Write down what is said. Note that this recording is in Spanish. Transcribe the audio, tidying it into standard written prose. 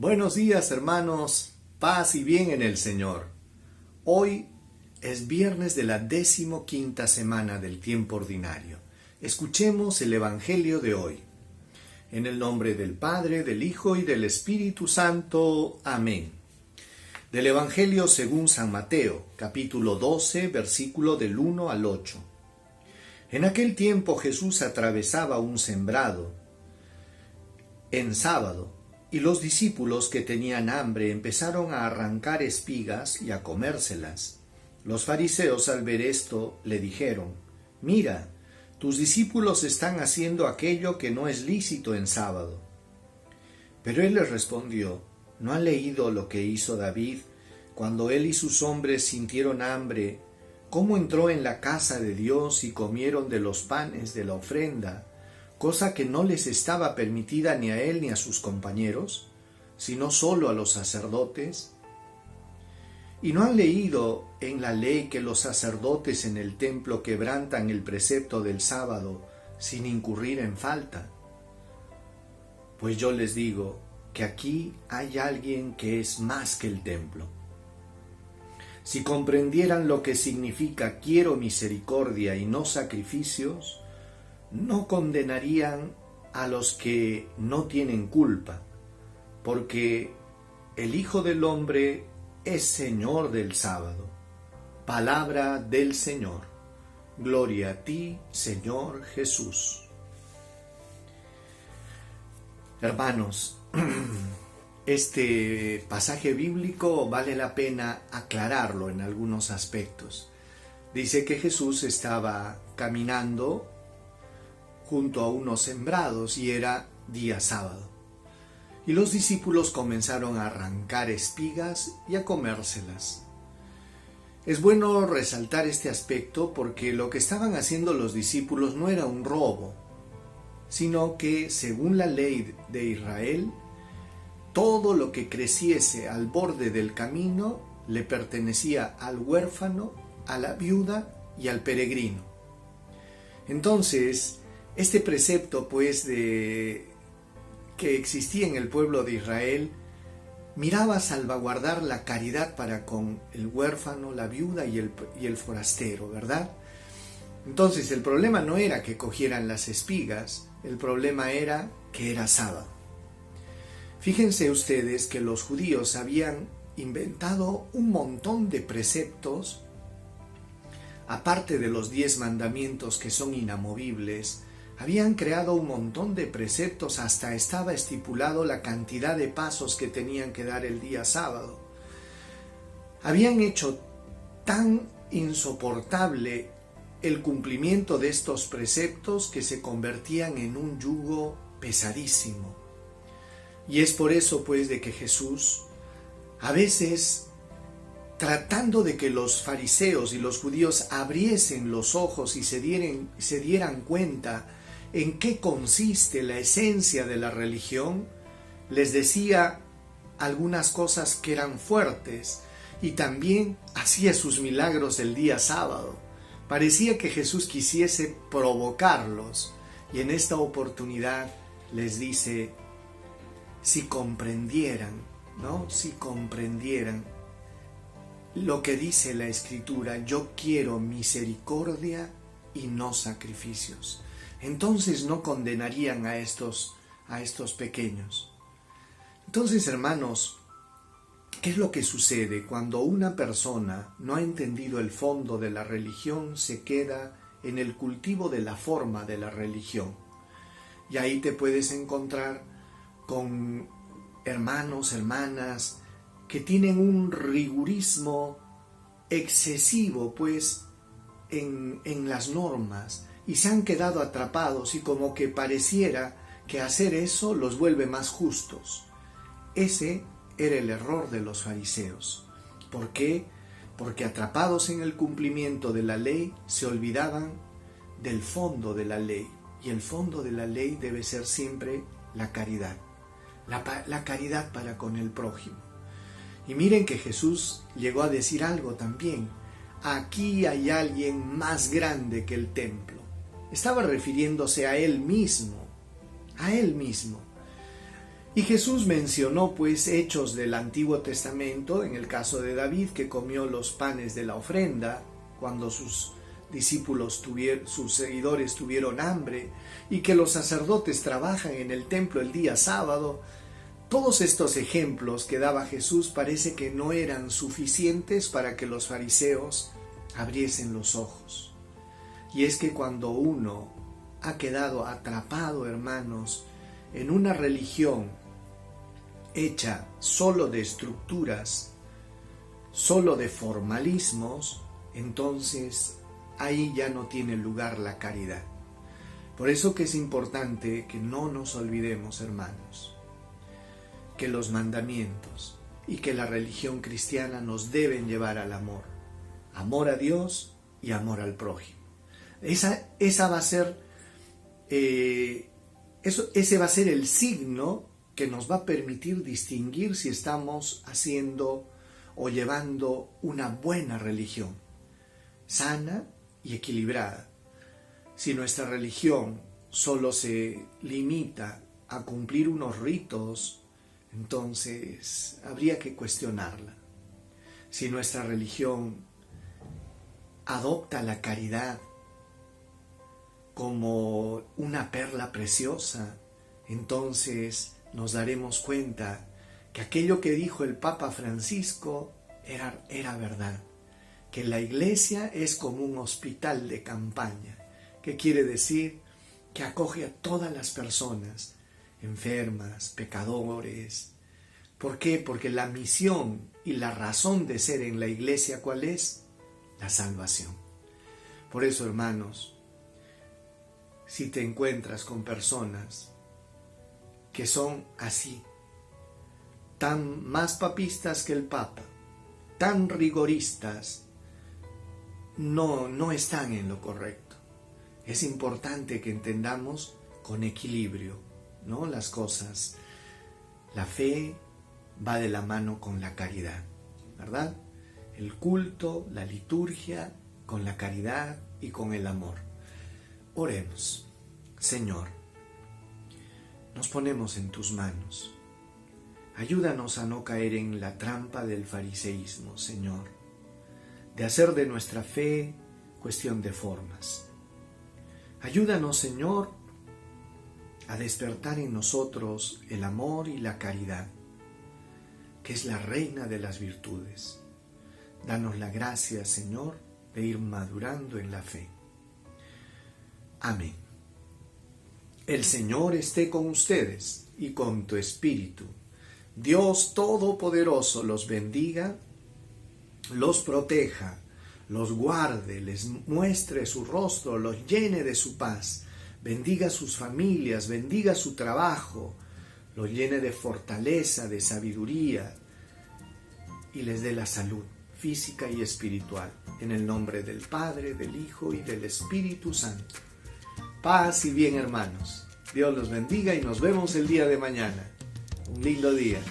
Buenos días, hermanos, paz y bien en el Señor. Hoy es viernes de la 15ª semana del tiempo ordinario. Escuchemos el Evangelio de hoy. En el nombre del Padre, del Hijo y del Espíritu Santo. Amén. Del Evangelio según San Mateo, capítulo 12, versículo del 1 al 8. En aquel tiempo Jesús atravesaba un sembrado en sábado, y los discípulos que tenían hambre empezaron a arrancar espigas y a comérselas. Los fariseos al ver esto le dijeron: «Mira, tus discípulos están haciendo aquello que no es lícito en sábado». Pero él les respondió: «¿No han leído lo que hizo David cuando él y sus hombres sintieron hambre? ¿Cómo entró en la casa de Dios y comieron de los panes de la ofrenda, cosa que no les estaba permitida ni a él ni a sus compañeros, sino solo a los sacerdotes? ¿Y no han leído en la ley que los sacerdotes en el templo quebrantan el precepto del sábado sin incurrir en falta? Pues yo les digo que aquí hay alguien que es más que el templo. Si comprendieran lo que significa quiero misericordia y no sacrificios, no condenarían a los que no tienen culpa, porque el Hijo del Hombre es Señor del sábado. Palabra del Señor. Gloria a ti, Señor Jesús. Hermanos, este pasaje bíblico vale la pena aclararlo en algunos aspectos. Dice que Jesús estaba caminando junto a unos sembrados y era día sábado. Y los discípulos comenzaron a arrancar espigas y a comérselas. Es bueno resaltar este aspecto porque lo que estaban haciendo los discípulos no era un robo, sino que, según la ley de Israel, todo lo que creciese al borde del camino le pertenecía al huérfano, a la viuda y al peregrino. Entonces, este precepto, que existía en el pueblo de Israel, miraba a salvaguardar la caridad para con el huérfano, la viuda y el forastero, ¿verdad? Entonces, el problema no era que cogieran las espigas, el problema era que era sábado. Fíjense ustedes que los judíos habían inventado un montón de preceptos, aparte de los 10 mandamientos que son inamovibles. Habían creado un montón de preceptos, hasta estaba estipulado la cantidad de pasos que tenían que dar el día sábado. Habían hecho tan insoportable el cumplimiento de estos preceptos que se convertían en un yugo pesadísimo. Y es por eso de que Jesús, a veces tratando de que los fariseos y los judíos abriesen los ojos y se dieran cuenta en qué consiste la esencia de la religión, les decía algunas cosas que eran fuertes y también hacía sus milagros el día sábado. Parecía que Jesús quisiese provocarlos, y en esta oportunidad les dice: si comprendieran lo que dice la Escritura, yo quiero misericordia y no sacrificios, entonces no condenarían a estos pequeños. Entonces, hermanos, ¿qué es lo que sucede cuando una persona no ha entendido el fondo de la religión? Se queda en el cultivo de la forma de la religión. Y ahí te puedes encontrar con hermanos, hermanas, que tienen un rigurismo excesivo, en las normas, y se han quedado atrapados, y como que pareciera que hacer eso los vuelve más justos. Ese era el error de los fariseos. ¿Por qué? Porque atrapados en el cumplimiento de la ley, se olvidaban del fondo de la ley, y el fondo de la ley debe ser siempre la caridad, la caridad para con el prójimo. Y miren que Jesús llegó a decir algo también: aquí hay alguien más grande que el templo. Estaba refiriéndose a él mismo. Y Jesús mencionó pues hechos del Antiguo Testamento, en el caso de David, que comió los panes de la ofrenda cuando sus sus seguidores tuvieron hambre, y que los sacerdotes trabajan en el templo el día sábado. Todos estos ejemplos que daba Jesús parece que no eran suficientes para que los fariseos abriesen los ojos. Y es que cuando uno ha quedado atrapado, hermanos, en una religión hecha solo de estructuras, solo de formalismos, entonces ahí ya no tiene lugar la caridad. Por eso que es importante que no nos olvidemos, hermanos, que los mandamientos y que la religión cristiana nos deben llevar al amor. Amor a Dios y amor al prójimo. Esa va a ser, ese va a ser el signo que nos va a permitir distinguir si estamos haciendo o llevando una buena religión, sana y equilibrada. Si nuestra religión solo se limita a cumplir unos ritos, entonces habría que cuestionarla. Si nuestra religión adopta la caridad como una perla preciosa, entonces nos daremos cuenta que aquello que dijo el Papa Francisco era verdad, que la Iglesia es como un hospital de campaña, que quiere decir que acoge a todas las personas, enfermas, pecadores. ¿Por qué? Porque la misión y la razón de ser en la Iglesia, ¿cuál es? La salvación. Por eso, hermanos, si te encuentras con personas que son así, tan más papistas que el Papa, tan rigoristas, no están en lo correcto. Es importante que entendamos con equilibrio, ¿no?, las cosas. La fe va de la mano con la caridad, ¿verdad? El culto, la liturgia, con la caridad y con el amor. Oremos. Señor, nos ponemos en tus manos. Ayúdanos a no caer en la trampa del fariseísmo, Señor, de hacer de nuestra fe cuestión de formas. Ayúdanos, Señor, a despertar en nosotros el amor y la caridad, que es la reina de las virtudes. Danos la gracia, Señor, de ir madurando en la fe. Amén. El Señor esté con ustedes y con tu espíritu. Dios Todopoderoso los bendiga, los proteja, los guarde, les muestre su rostro, los llene de su paz, bendiga sus familias, bendiga su trabajo, los llene de fortaleza, de sabiduría y les dé la salud física y espiritual. En el nombre del Padre, del Hijo y del Espíritu Santo. Paz y bien, hermanos. Dios los bendiga y nos vemos el día de mañana. Un lindo día.